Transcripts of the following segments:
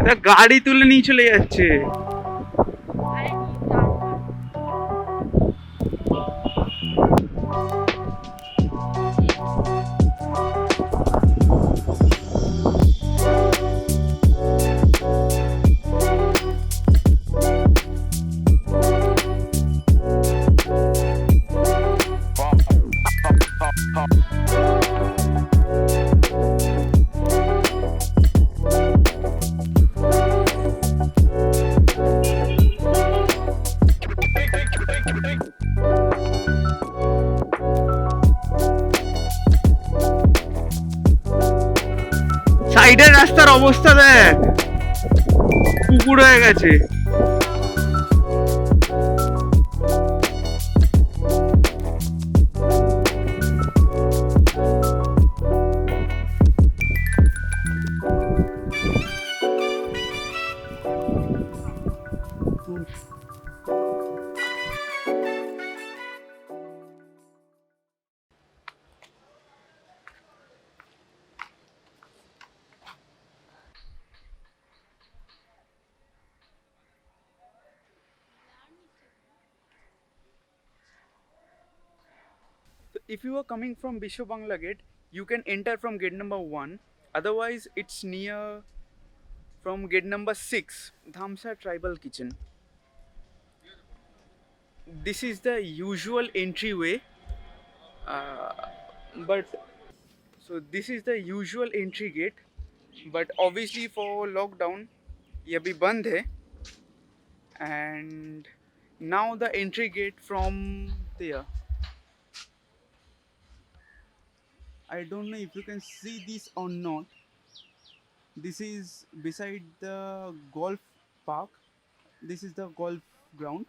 তা গাড়ি তুলে নিয়ে চলে যাচ্ছে। সাইডের রাস্তার অবস্থা দেখ, পুকুর হয়ে গেছে। If you are coming from Bisho Bangla Gate, you can enter from gate number 1. Otherwise, it's near from gate number 6, Dhamsa Tribal Kitchen. This is the usual entryway, uh, but so this is the usual entry gate, but obviously for lockdown, ये अभी बंद है. And now the entry gate from there. I don't know if you can see this or not. This is beside the golf park. This is the golf ground,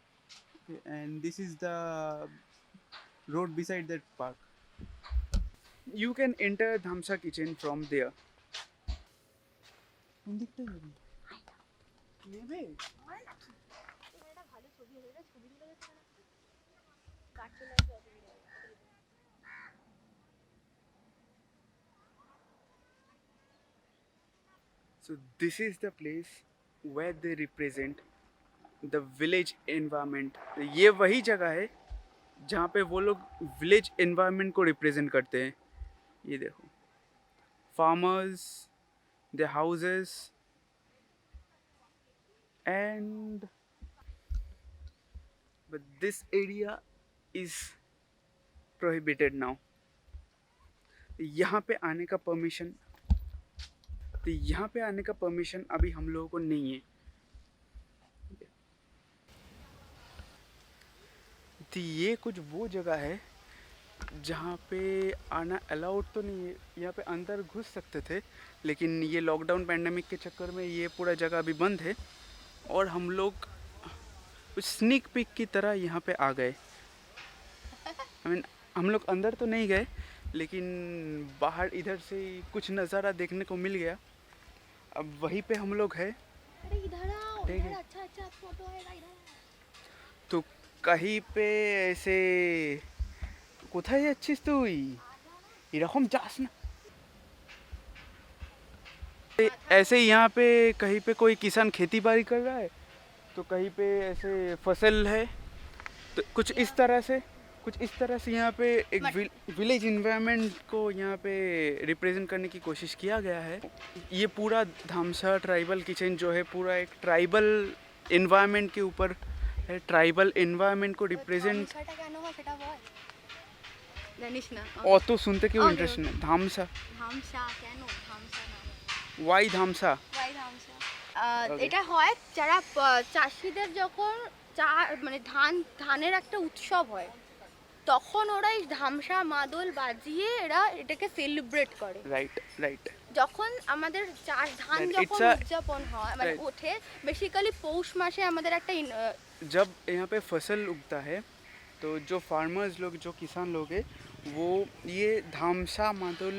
okay, and this is the road beside that park. You can enter Dhamsa Kitchen from there. So this is the place where they represent the village environment. ये वही जगह है जहाँ पे वो लोग village environment को represent करते हैं. ये देखो, farmers, their houses, and but this area is prohibited now. यहाँ पे आने का परमिशन, तो यहाँ पे आने का परमिशन अभी हम लोगों को नहीं है. तो ये कुछ वो जगह है जहाँ पे आना अलाउड तो नहीं है. यहाँ पे अंदर घुस सकते थे, लेकिन ये लॉकडाउन पैंडेमिक के चक्कर में ये पूरा जगह अभी बंद है. और हम लोग कुछ स्नीक पिक की तरह यहाँ पे आ गए. I mean, हम लोग अंदर तो नहीं गए, लेकिन बाहर इधर से कुछ नज़ारा देखने को मिल गया. अब वहीं पे हम लोग हैं. अरे इधर आओ, ठीक है. इधर अच्छा फोटो है इधर. तो कहीं पे ऐसे কোথায় যাচ্ছিস তুই? এরকম যাস না. ऐसे यहाँ पे कहीं पे कोई किसान खेती बाड़ी कर रहा है, तो कहीं पे ऐसे फसल है. तो कुछ इस तरह से यहाँ पे एक विलेज इन्वायरमेंट को यहाँ पे रिप्रेजेंट करने की कोशिश किया गया है. ये पूरा धामसा ट्राइबल किचन जो है पूरा एक ट्राइबल इन्वायरमेंट के ऊपर है. ट्राइबल इन्वायरमेंट को रिप्रेजेंट জানিস না অত শুনতে কেউ ইন্টারেস্ট নেই. ধামসা ধামসা কেন ধামসা নাম? ওয়াই ধামসা? ওয়াই ধামসা এটা হয় যারা চাষিদের যখন মানে ধানের একটা উৎসব হয়, তখন ওরা এই ধামসা মাদল বাজিয়ে এরা এটাকে সেলিব্রেট করে. রাইট. যখন আমাদের ধান যখন উদযাপন হয় মানে ওঠে, বেসিক্যালি পৌষ মাসে আমাদের একটা जब यहाँ पे फसल उगता है, तो जो फार्मर्स लोग, जो किसान लोग हैं, वो ये धामसा मादुल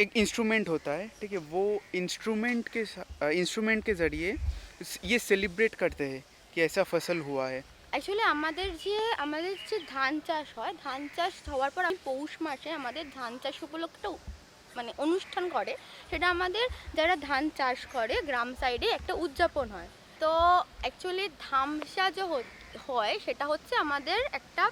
एक इंस्ट्रूमेंट होता है, ठीक है. वो इंस्ट्रूमेंट के ज़रिए ये सेलिब्रेट करते हैं कि ऐसा फसल हुआ है. অ্যাকচুয়ালি আমাদের যে ধান চাষ হয়, ধান চাষ হওয়ার পর পৌষ মাসে আমাদের ধান চাষ উপলক্ষে মানে অনুষ্ঠান করে, সেটা আমাদের যারা ধান চাষ করে গ্রাম সাইডে একটা উদযাপন হয়। তো অ্যাকচুয়ালি ধামসা যে হয় সেটা হচ্ছে আমাদের একটা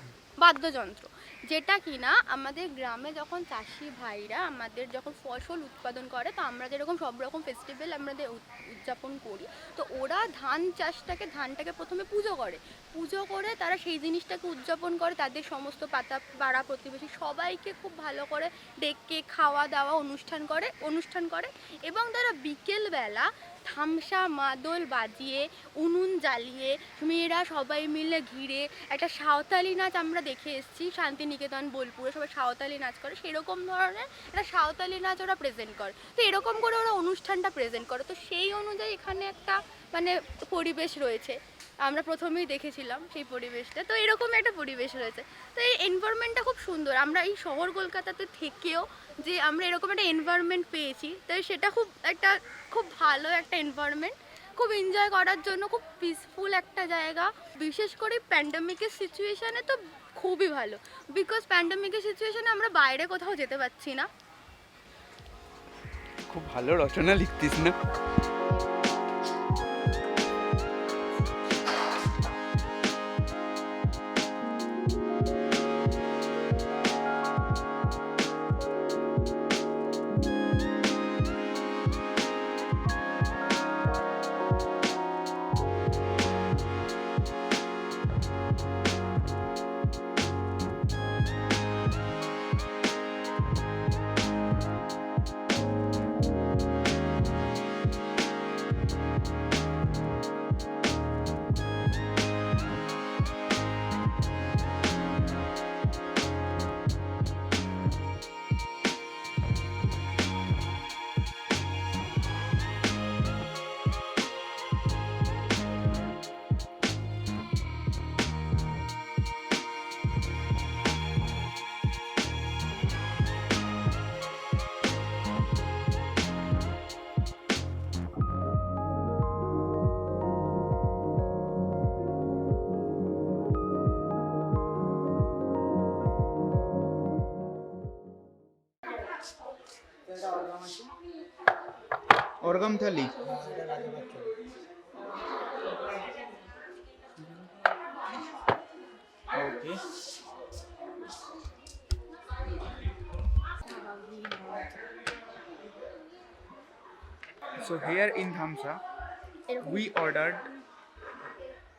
বাদ্যযন্ত্র, যেটা কিনা আমাদের গ্রামে যখন চাষি ভাইরা আমাদের যখন ফসল উৎপাদন করে, তো আমরা যেরকম সব রকম ফেস্টিভ্যাল আমাদের উদযাপন করি, তো ওরা ধানটাকে প্রথমে পুজো করে তারা সেই জিনিসটাকে উদযাপন করে, তাদের সমস্ত পাড়া প্রতিবেশী সবাইকে খুব ভালো করে ডেকে খাওয়া দাওয়া অনুষ্ঠান করে এবং তারা বিকেলবেলা ধামসা মাদল বাজিয়ে উনুন জ্বালিয়ে মেয়েরা সবাই মিলে ঘিরে একটা সাঁওতালি নাচ আমরা দেখে এসেছি শান্তিনিকেতন বোলপুরে, সবাই সাঁওতালি নাচ করে, সেরকম ধরনের একটা সাঁওতালি নাচ ওরা প্রেজেন্ট করে। তো এরকম করে ওরা অনুষ্ঠানটা প্রেজেন্ট করে, তো সেই অনুযায়ী এখানে একটা মানে পরিবেশ রয়েছে, আমরা প্রথমেই দেখেছিলাম সেই পরিবেশটা, তো এরকম একটা পরিবেশ রয়েছে। তো এই এনভায়রনমেন্টটা খুব সুন্দর, আমরা এই শহর কলকাতাতে থেকেও যে আমরা এরকম একটা এনভায়রনমেন্ট পেয়েছি, তাই সেটা খুব ভালো একটা এনভায়রনমেন্ট, খুব এনজয় করার জন্য খুব পিসফুল একটা জায়গা। বিশেষ করে প্যান্ডেমিকের সিচুয়েশানে তো খুবই ভালো, বিকজ প্যান্ডেমিকের সিচুয়েশানে আমরা বাইরে কোথাও যেতে পারছি না। খুব ভালো রচনা লিখতিস না? অর্গাম থালি। Okay. So here in Dhamsa, we ordered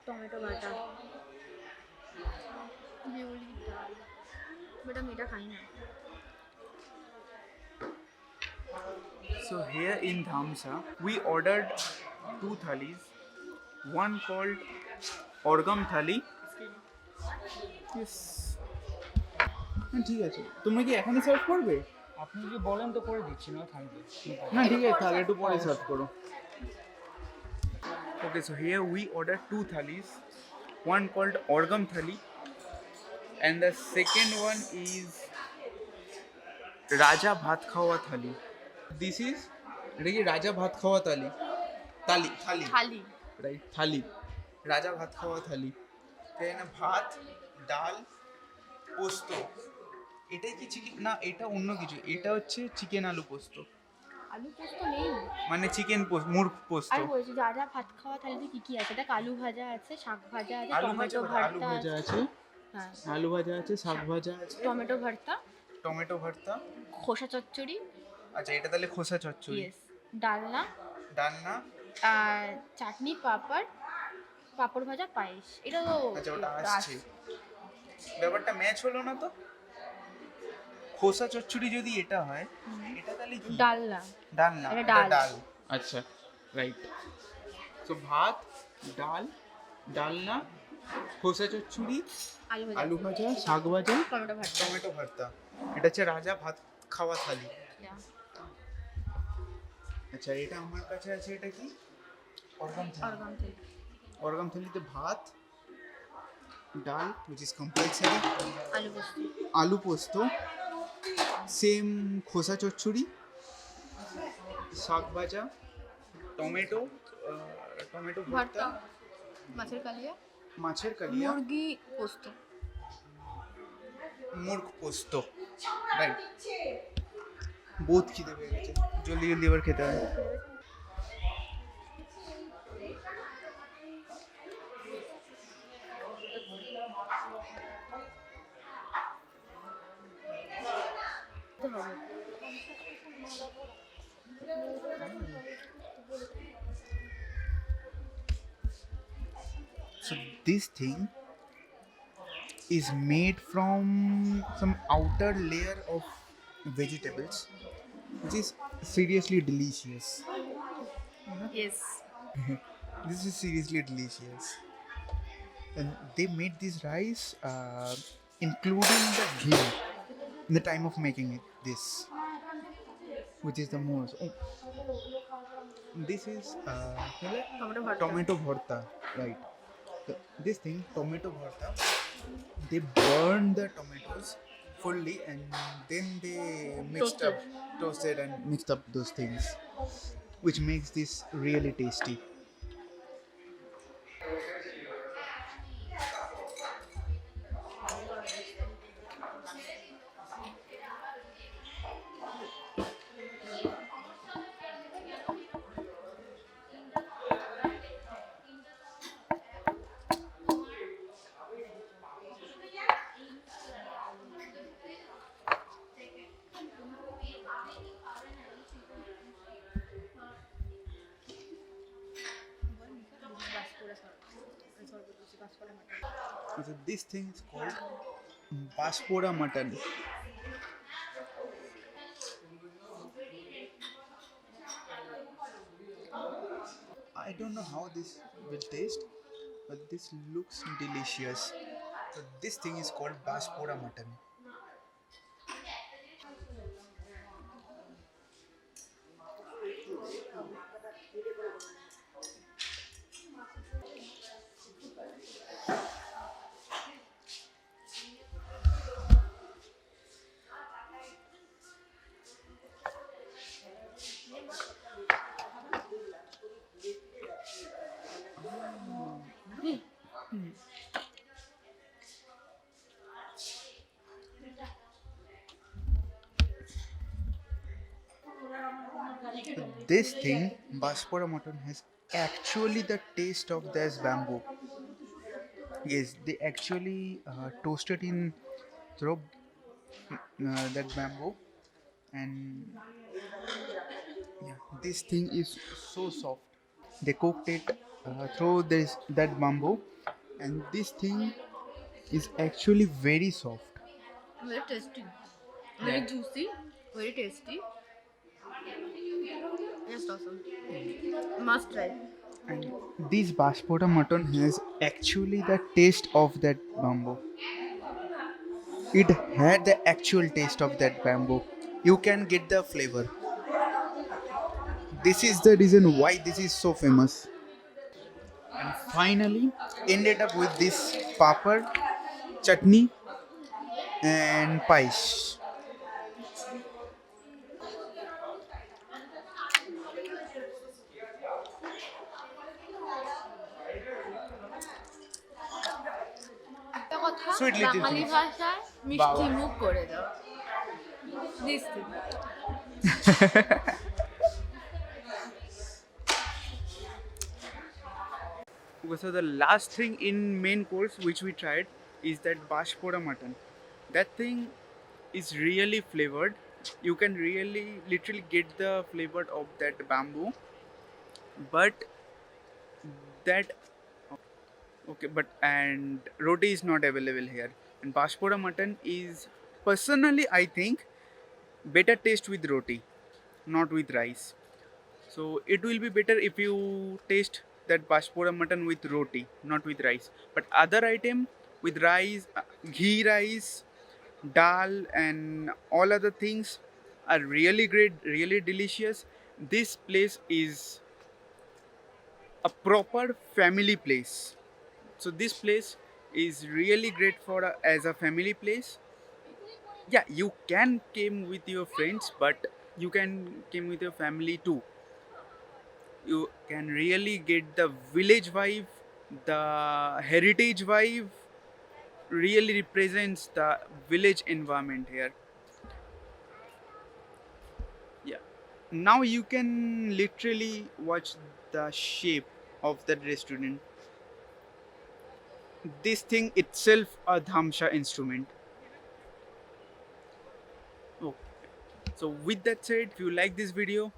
tomato bata, বিউলির ডাল, বাট আমি এটা খাই না। So here in Dhamsa, we ordered 2 thalis. One called Orgam thali. Yes. ঠিক আছে, তোমরা কি এখনই সার্ভ করবে? আপনি যদি বলেন তো করে দিচ্ছি, না থাকবে না ঠিক আছে, তাহলে একটু পরে সার্ভ করো। Okay, so here we ordered 2 thalis. One called Orgam thali, and the second one is Raja Bhat Khawa thali. This is এটা কি রাজা ভাত খাওয়া থালি? থালি রাইট, থালি, রাজা ভাত খাওয়া থালি। এখানে ভাত, ডাল, পোস্ত। এটাই কি চিকেন? না, এটা অন্য কিছু, এটা হচ্ছে চিকেন আলু পোস্ত। আলু পোস্ত নেই, মানে চিকেন পোস্ত, মুরগ পোস্ত। আর বলছি রাজা ভাত খাওয়া থালিতে কি কি আছে? এটা আলু ভাজা আছে, শাক ভাজা আছে, আলু টমেটো ভাজা আছে, হ্যাঁ আলু ভাজা আছে, শাক ভাজা আছে, টমেটো ভর্তা, খোসা চচ্চড়ি। আচ্ছা, এটা তাহলে খোসা চচ্চড়ি। ইয়েস, ডালনা, আর চাটনি, পাঁপড় ভাজা, পায়েস। এটা তো আচ্ছা, ওটা আসছে। ব্যাপারটা ম্যাচ হলো না তো। খোসা চচ্চড়ি যদি এটা হয়, এটা তাহলে কি? ডালনা, এটা ডাল। আচ্ছা, রাইট। সো ভাত, ডাল, ডালনা, খোসা চচ্চড়ি, আলু ভাজা, শাক ভাজা, টমেটো ভর্তা। এটা হচ্ছে রাজা ভাত খাওয়া থালি। আচ্ছা, এটা আমার কাছে আছে, এটা কি? অর্গাম থালিতে ভাত, ডাল which is compulsory, আলু পোস্ত, সেম খোসা চচ্চড়ি, শাক ভাজা, টমেটো ভর্তা, মাছের কালিয়া, মুরগ পোস্ত, রাইট। বহুত খিদে পেয়ে গেছে, জলদি জলদি এবার খেতে হয়। So this thing is made from some outer layer of vegetables, which is seriously delicious. Yes. This is seriously delicious. And they made this rice, including the ghee, in the time of making it. This, which is the most. Oh, this is tomato bharta, right? So this thing, tomato bharta, they burn the tomatoes fully and then they toasted and mixed up those things, which makes this really tasty. So this thing is called Baspora mutton. I don't know how this will taste, but this looks delicious. So this thing is called Baspora mutton. This thing, Baspora mutton, has actually the taste of this bamboo. Yes, they actually toasted in through that bamboo, and yeah, this thing is so soft. They cooked it through this that bamboo, and this thing is actually very soft. Very tasty. Very juicy. Very tasty. Just awesome. Must try. And this Baspora mutton has actually the taste of that bamboo. It had the actual taste of that bamboo. You can get the flavor. This is the reason why this is so famous. And finally, ended up with this papad, chutney, and paish. একটা কথা Sweet little বাঙালি things. ভাষায় মিষ্টি মুখ করে দাও। This thing. Okay, so the last thing in main course which we tried is that Bashpora mutton. That thing is really flavored. You can really literally get the flavor of that bamboo, but that okay, but and roti is not available here. And Bashpora mutton is personally I think better taste with roti, not with rice. So it will be better if you taste that Bashpora mutton with roti, not with rice. But other item with rice, ghee rice, dal, and all other things are really great, really delicious. This place is a proper family place. So this place is really great for as a family place. Yeah, you can came with your friends, but you can came with your family too. You can really get the village vibe, the heritage vibe really represents the village environment here. now you can literally watch the shape of that restaurant. This thing itself a dhamsha instrument. Oh, so with that said, if you like this video,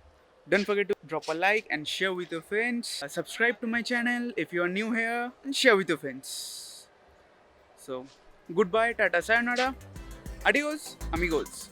don't forget to drop a like and share with your friends. Subscribe to my channel if you are new here and share with your friends. So goodbye, tata, sayonara, adios, amigos.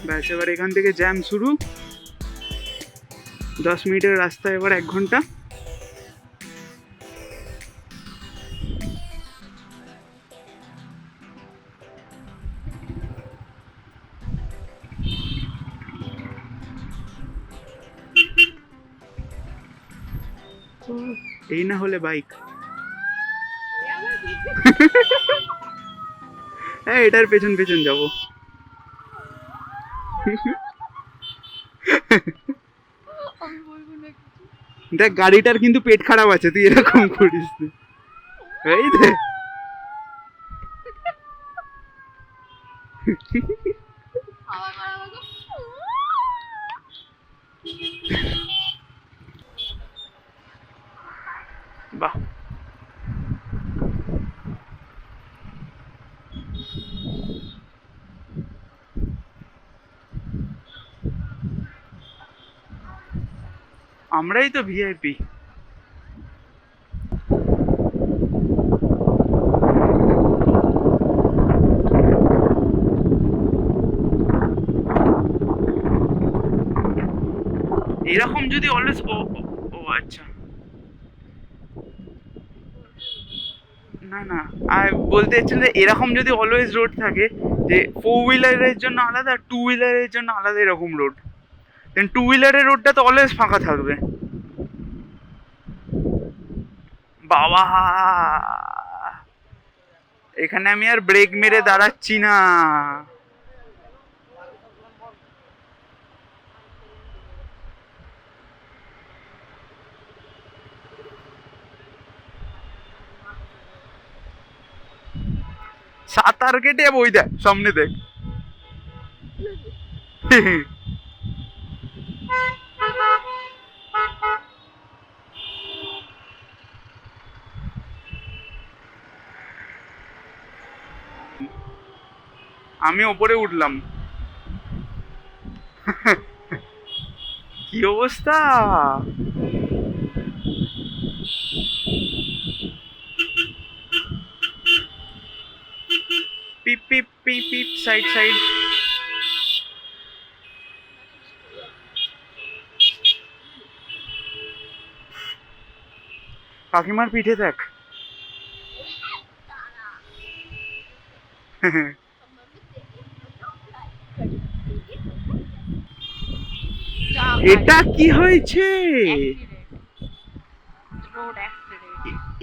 ব্যাস এবার এখান থেকে jam শুরু 10 মিনিটের রাস্তা এবার 1 ঘন্টা এই না হলে বাইক হ্যাঁ এটার পেছন পেছন যাবো দেখ গাড়িটার কিন্তু পেট খারাপ আছে তুই এরকম করিস এই দে বাহ আমরাই তো ভিআইপি এরকম যদি অলওয়েজ ও আচ্ছা না না আর বলতে চাচ্ছেন যে এরকম যদি অলওয়েজ রোড থাকে যে 4 হুইলারের জন্য আলাদা 2 হুইলারের জন্য আলাদা এরকম রোড দেন 2 হুইলারের রোডটা তো অলওয়েজ ফাঁকা থাকবে বাবা এখানে আমি আর ব্রেক মেরে দাঁড়াচ্ছি না সাঁতার কেটে বই দেখ সামনে দেখ আমি ওপরে উঠলাম কি অবস্থা পিপ পিপ পিপ পিপ সাইড সাইড কাকিমার পিঠে দেখ এটা কি হয়েছে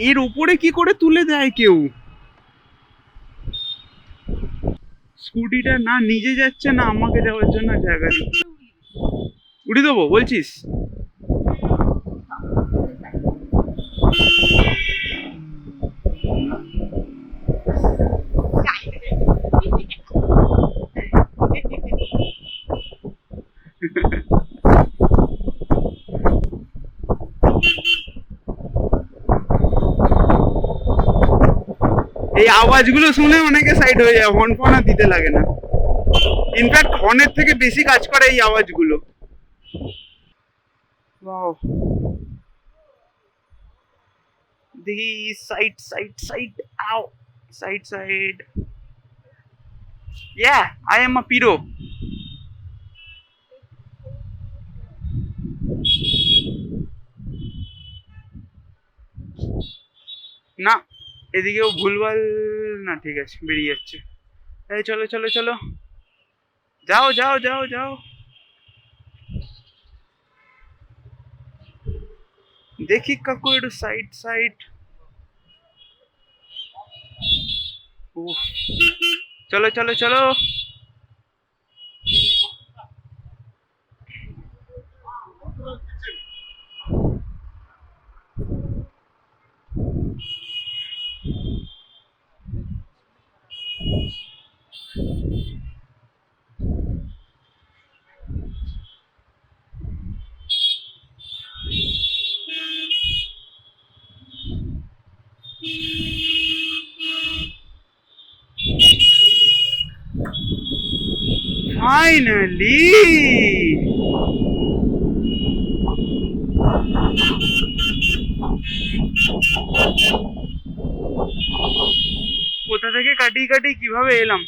এর উপরে কি করে তুলে দেয় কেউ স্কুটিটা না নিজে যাচ্ছে না আমাকে যাওয়ার জন্য জায়গা দিচ্ছে উঠে দেবো বলছিস এই আওয়াজগুলো শুনে অনেকে সাইড হয়ে যায় হর্ন ফর্ন আর দিতে লাগে না ইনফ্যাক্ট হর্নের থেকে বেশি কাজ করে এই আওয়াজগুলো। ওয়াও, দেখি সাইড সাইড সাইড, আও side side. Yeah, I am a pro. না, এদিকেও ভুলভাল। না ঠিক আছে, বেরিয়ে যাচ্ছে। এই চলো চলো চলো, যাও যাও যাও যাও। দেখি কাকু একটু সাইড সাইড। উফ, চলো চলো চলো। ফাইনালি কোথা থেকে কাটিয়ে কাটিয়ে কিভাবে এলাম।